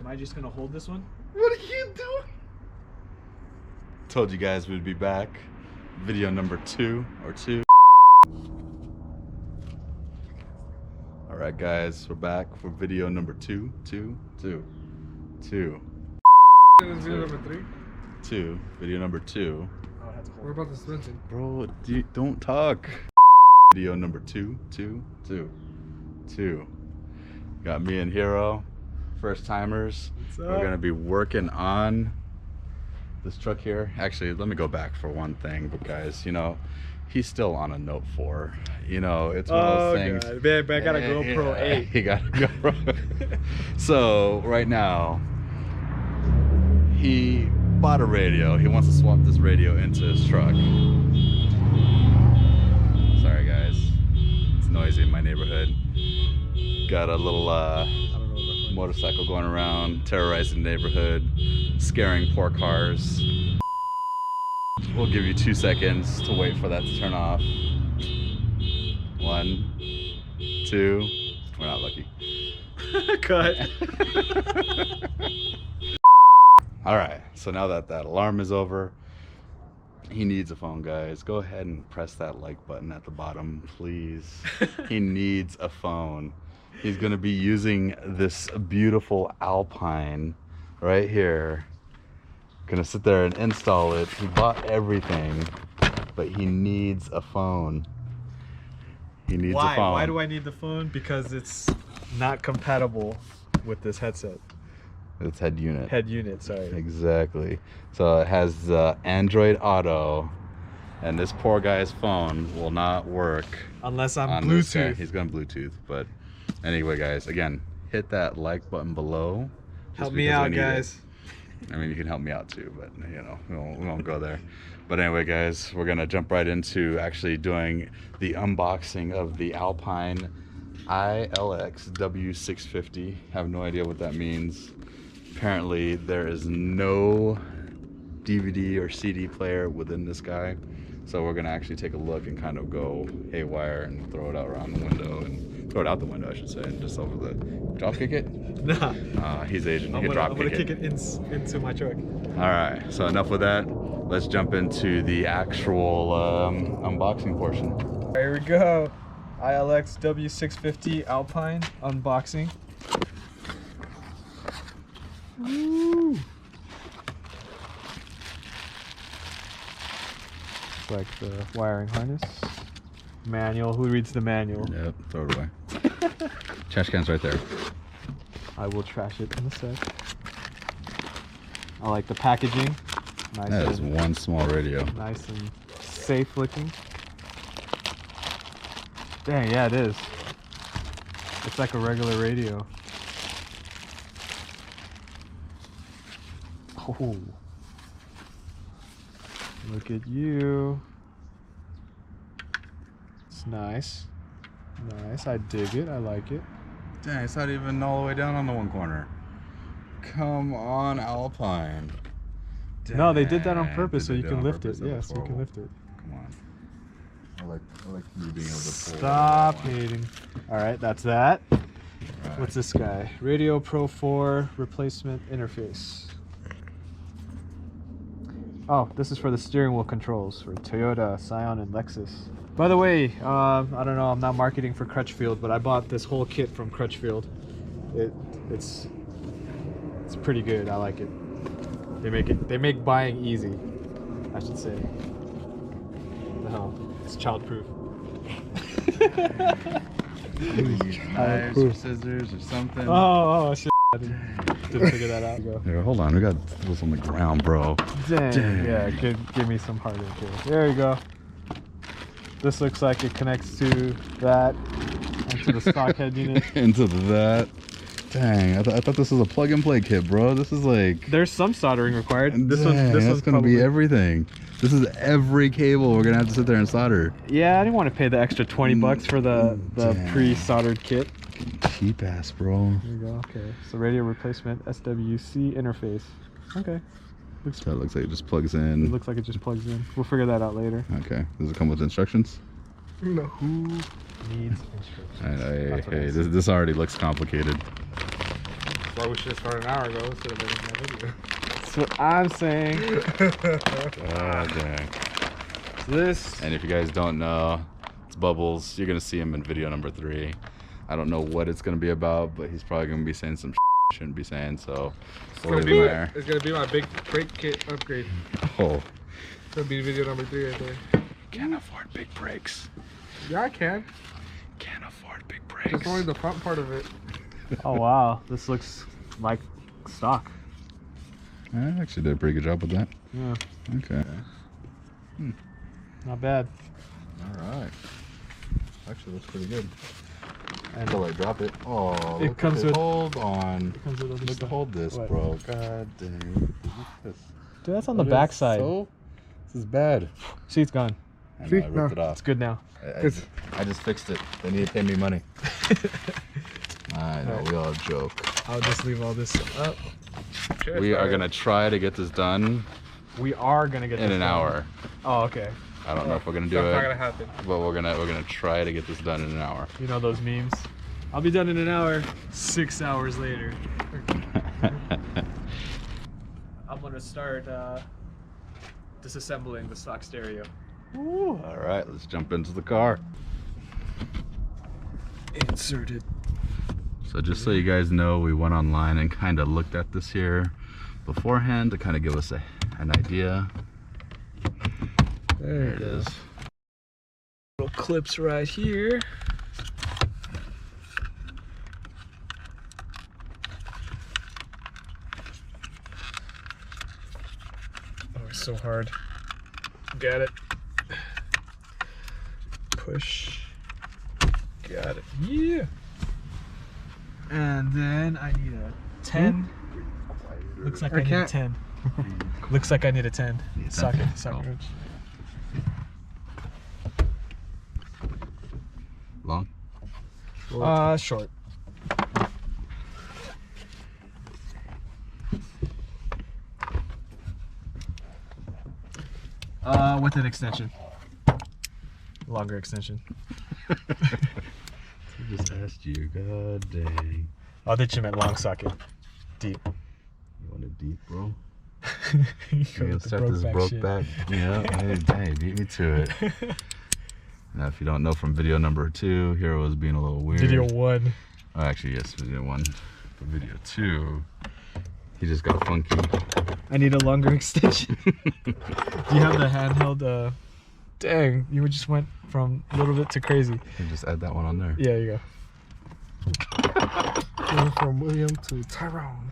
Am I just gonna hold this one? What are you doing? Told you guys we'd be back. Video number 2 or 2. Alright guys, we're back for video number 2. Video number 3. 2. Video number 2. We're about to sprint it. Bro, don't talk. Video number 2. Got me and Hero, first timers. We're gonna be working on this truck here. Actually, let me go back for one thing, but guys, you know, he's still on a Note 4. You know, it's one of those things. God. Man, I got a GoPro 8. He got a GoPro. So right now, he bought a radio. He wants to swap this radio into his truck. Sorry guys, it's noisy in my neighborhood. Got a little motorcycle going around, terrorizing the neighborhood, scaring poor cars. We'll give you 2 seconds to wait for that to turn off. 1, 2. We're not lucky. Cut. All right, so now that that alarm is over, he needs a phone, guys. Go ahead and press that like button at the bottom, please. He needs a phone. He's gonna be using this beautiful Alpine right here. Gonna sit there and install it. He bought everything, but he needs a phone. He needs a phone. Why do I need the phone? Because it's not compatible with this headset. It's head unit. Head unit, sorry. Exactly. So it has Android Auto, and this poor guy's phone will not work Unless I'm on this guy. Bluetooth. He's going Bluetooth, but anyway, guys, again, hit that like button below. Help me out, guys. I mean, you can help me out too, but you know, we won't go there. But anyway, guys, we're gonna jump right into actually doing the unboxing of the Alpine ILX W650. Have no idea what that means. Apparently, there is no DVD or CD player within this guy, so we're gonna actually take a look and kind of go haywire and throw it out around the window and throw it out the window, I should say, and just over the drop kick it. Nah. He's Asian. He I'm can drop gonna kick kick it into my truck. All right. So enough with that. Let's jump into the actual unboxing portion. Here we go. ILX W650 Alpine unboxing. Woo. It's like the wiring harness. Manual. Who reads the manual? Yep. Throw it away. Trash can's right there. I will trash it in a sec. I like the packaging. Nice. That is one small radio. Nice and safe looking. Dang, yeah, it is. It's like a regular radio. Oh. Look at you. It's nice. Nice. I dig it. I like it. Dang, it's not even all the way down on the one corner. Come on, Alpine. No, they did that on purpose so Did you they can on lift purpose? it. That Yeah, was so you can horrible. lift it. Come on. I like you being able to pull. Stop hating. Alright, that's that. Right. What's this guy? Radio Pro 4 replacement interface. Oh, this is for the steering wheel controls for Toyota, Scion, and Lexus. By the way, I don't know, I'm not marketing for Crutchfield, but I bought this whole kit from Crutchfield. It's pretty good. I like it. They make buying easy, I should say. No, it's childproof. Knives or scissors or something. Oh shit! I didn't figure that out. Go. Here, hold on. We got tools on the ground, bro. Dang. Yeah, give me some hard work here. There you go. This looks like it connects to that, and to the stock head unit. Into that. Dang, I thought this was a plug and play kit, bro. This is like. There's some soldering required. This Dang, one's that's gonna probably be everything. This is every cable we're gonna have to sit there and solder. Yeah, I didn't want to pay the extra 20 bucks for the Dang. pre-soldered kit. Cheap ass, bro. There you go. Okay. So radio replacement SWC interface. Okay. So it looks like it just plugs It in. looks like it just plugs in. We'll figure that out later. Okay. Does it come with instructions? No. Who needs instructions? Hey, this already looks complicated. That's why we should have started an hour ago instead of making that video. That's what I'm saying. Oh, dang. This. And if you guys don't know, it's Bubbles. You're gonna see him in video number 3. I don't know what it's gonna be about, but he's probably gonna be saying some shouldn't be saying, so we'll leave him there. It's gonna be my big brake kit upgrade. Oh. It's gonna be video number 3 right there. Can't afford big brakes. Yeah, I can. Can't afford big brakes. It's only the front part of it. Oh wow, this looks like stock. I actually did a pretty good job with that. Yeah, Okay. not bad. Alright. Actually looks pretty good. And Until I drop it. Oh, It look comes at with- hold on. it comes with other Look, stuff. hold this, What? bro. God dang. Look at this. Dude, that's on the That is back side. So, this is bad. See, it's gone. I See? know, I ripped it off. It's good now. I just fixed it. They need to pay me money. I know, we all joke. I'll just leave all this up. We are gonna try to get this done We are gonna get in this an done. hour. Oh, okay. I don't know if we're gonna do That's it, not gonna happen. but we're gonna try to get this done in an hour. You know those memes? I'll be done in an hour. 6 hours later. I'm gonna start disassembling the stock stereo. All right, let's jump into the car. Inserted. So just so you guys know, we went online and kind of looked at this here beforehand to kind of give us an idea. There it is. Little clips right here. Oh, it's so hard. Got it. Push. Got it. Yeah. And then I need a 10. Looks like I need a 10. Looks like I need a 10. Need a 10? Socket Cool. wrench. Long? Short. With an extension. Longer extension. I just asked you, god dang. Oh, that you meant long socket. Deep. You want it deep, bro? You You're gonna start this broke back. Yeah, hey, beat me to it. Now, if you don't know from video number 2, Hero was being a little weird. Video 1. Oh, actually, yes, video 1. For video 2, he just got funky. I need a longer extension. Do you have the handheld? Dang, you just went from a little bit to crazy. You just add that one on there. Yeah, you Going from William to Tyrone.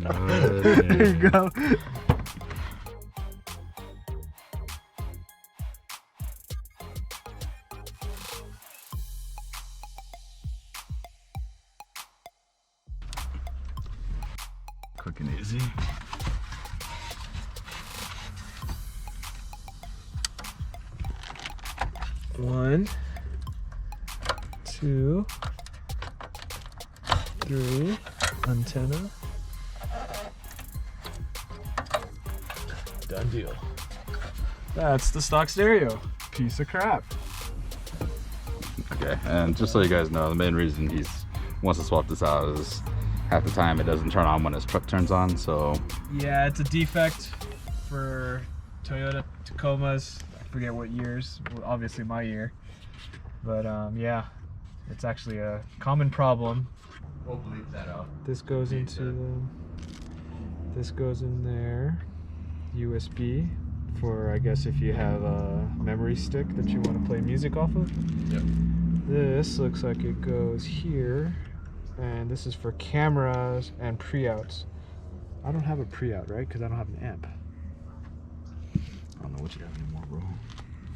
go. There you go. Quick and easy. One, 2, 3, antenna. Done deal. That's the stock stereo. Piece of crap. Okay, and just so you guys know, the main reason he wants to swap this out is half the time it doesn't turn on when his truck turns on, so... Yeah, it's a defect for Toyota Tacomas. I forget what years, well, obviously my year. But yeah, it's actually a common problem. We'll bleep that out. This goes into this goes in there. USB for, I guess, if you have a memory stick that you want to play music off of. Yep. This looks like it goes here, and this is for cameras and pre-outs. I don't have a pre-out, right? Because I don't have an amp. I don't know what you got anymore, bro.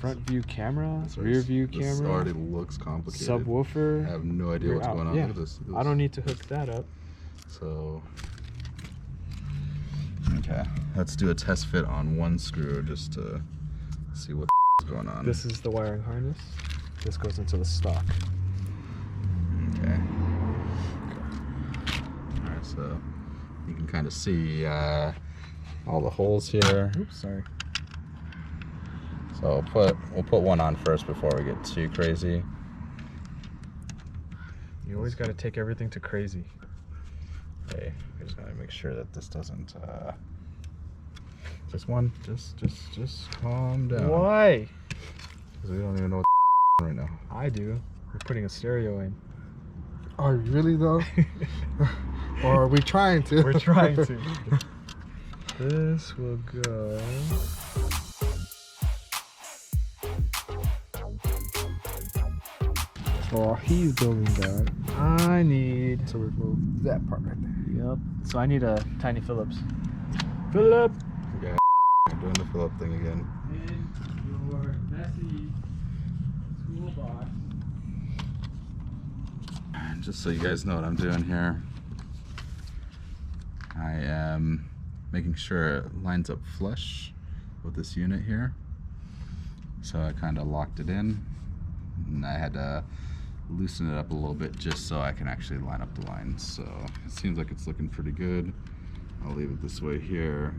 Front view camera, This rear view This camera, already looks complicated. subwoofer. I have no idea what's rear out. going on. Yeah. Look at this. I don't need to hook that up. So, okay, let's do a test fit on one screw just to see what's going on. This is the wiring harness. This goes into the stock. Okay. All right, so you can kind of see all the holes here. Oops, sorry. So we'll put one on first before we get too crazy. You always got to take everything to crazy. I just gotta make sure that this doesn't. Just calm down. Why? Because we don't even know what right now. I do. We're putting a stereo in. Are you really though? Or are we trying to? We're trying to. This will go. Oh, he's building that. I need. So we move that part right there. Yep. So I need a tiny Phillips. Philip. Okay, I'm doing the fill up thing again. In your messy toolbox. Just so you guys know what I'm doing here, I am making sure it lines up flush with this unit here. So I kind of locked it in, and I had to loosen it up a little bit just so I can actually line up the lines. So it seems like it's looking pretty good. I'll leave it this way here.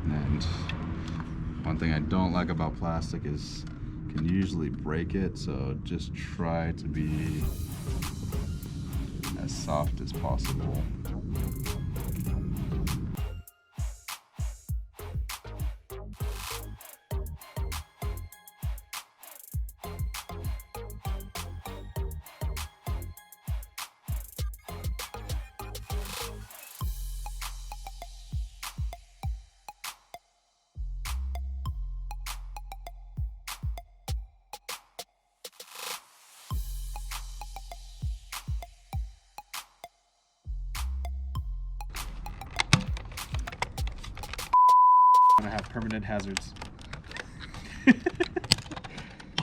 And one thing I don't like about plastic is you can usually break it, so just try to be as soft as possible. Gonna have permanent hazards.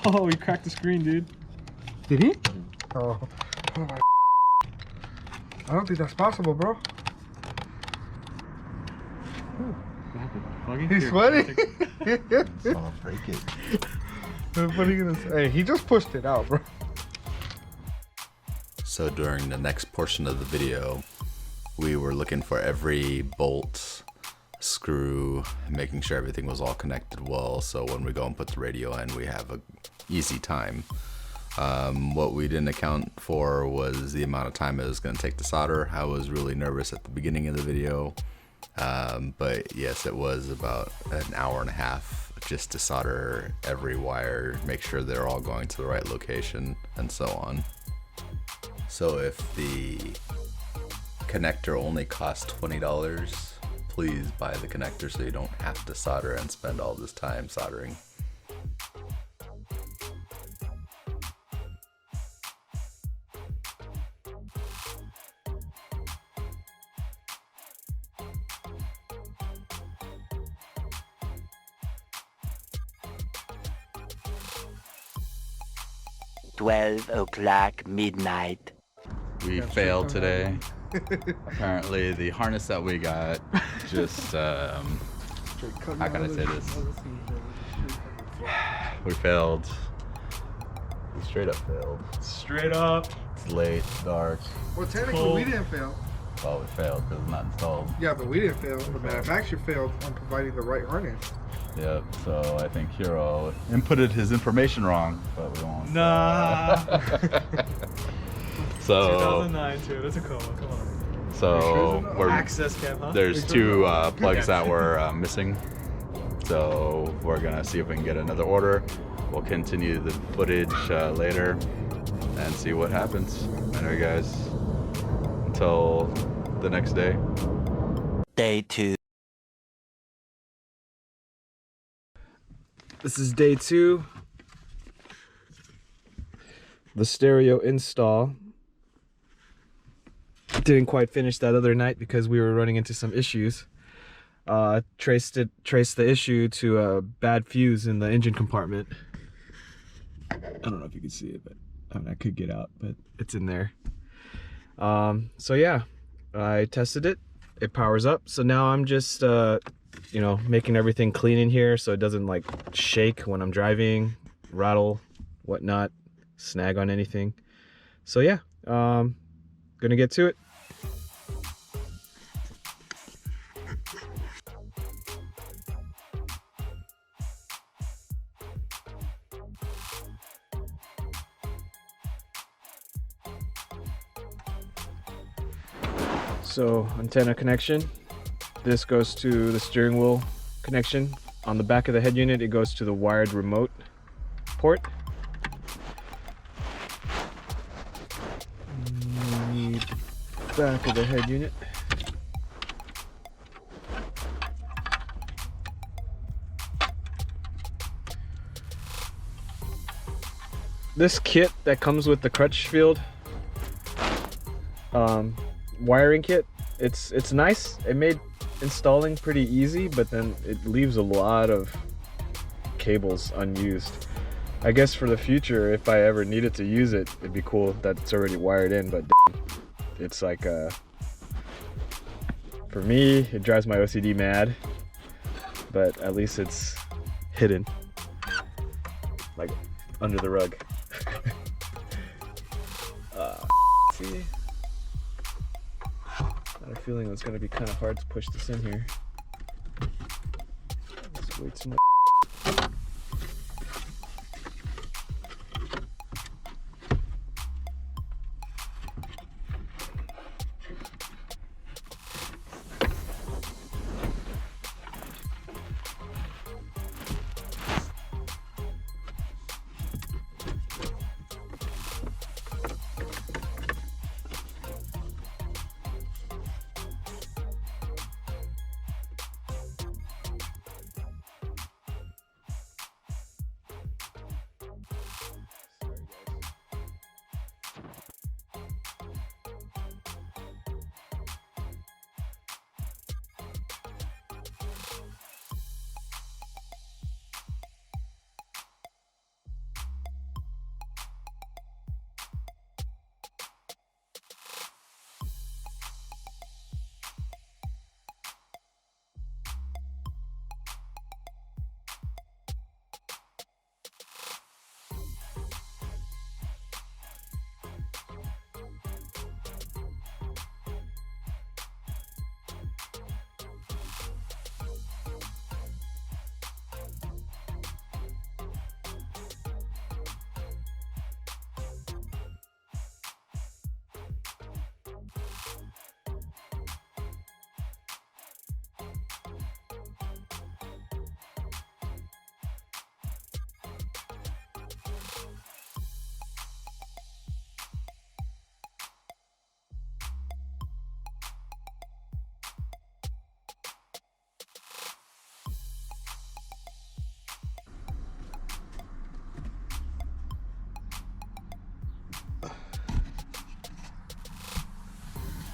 Oh, he cracked the screen, dude. Did he? Oh. Oh my. I don't think that's possible, bro. What happened? Buggy? He's Here, sweating. So I'll break it. What are you gonna say? Hey, he just pushed it out, bro. So during the next portion of the video, we were looking for every bolt, screw, making sure everything was all connected well, so when we go and put the radio in, we have a easy time. What we didn't account for was the amount of time it was going to take to solder. I was really nervous at the beginning of the video, but yes, it was about an hour and a half just to solder every wire, make sure they're all going to the right location, and so on. So if the connector only costs $20, please buy the connector so you don't have to solder and spend all this time soldering. midnight. We failed today. Apparently the harness that we got just, how can I say this? We failed. We straight up failed. Straight up. It's late, dark. Well, technically, Cold. we didn't fail. Well, we failed because it's not installed. Yeah, but we didn't fail. The manufacturer failed on providing the right harness. Yep, so I think Hero inputted his information wrong, but we won't. Nah. So, 2009 too. That's a Tacoma. Come on. so we're, Access cam, huh? there's two plugs that were missing. So we're gonna see if we can get another order. We'll continue the footage later and see what happens. Anyway, guys, until the next day. Day 2. This is day 2. The stereo install. Didn't quite finish that other night because we were running into some issues. Traced the issue to a bad fuse in the engine compartment. I don't know if you can see it, but I mean, I could get out, but it's in there. So yeah, I tested it. It powers up. So now I'm just you know, making everything clean in here so it doesn't like shake when I'm driving, rattle, whatnot, snag on anything. So yeah, gonna get to it. So antenna connection. This goes to the steering wheel connection. On the back of the head unit, it goes to the wired remote port. Back of the head unit. This kit that comes with the Crutchfield wiring kit, it's nice. It made installing pretty easy, but then it leaves a lot of cables unused. I guess for the future, if I ever needed to use it, it'd be cool that it's already wired in, but it's like for me, it drives my OCD mad, but at least it's hidden, like under the rug. See, I had a feeling it was gonna be kind of hard to push this in here. It's way too much.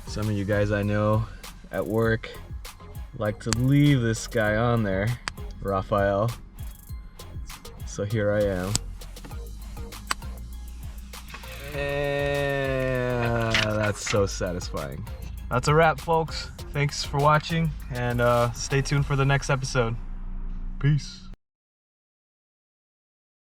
Some of you guys I know at work like to leave this guy on there, Raphael. So here I am. And that's so satisfying. That's a wrap, folks. Thanks for watching, and stay tuned for the next episode. Peace.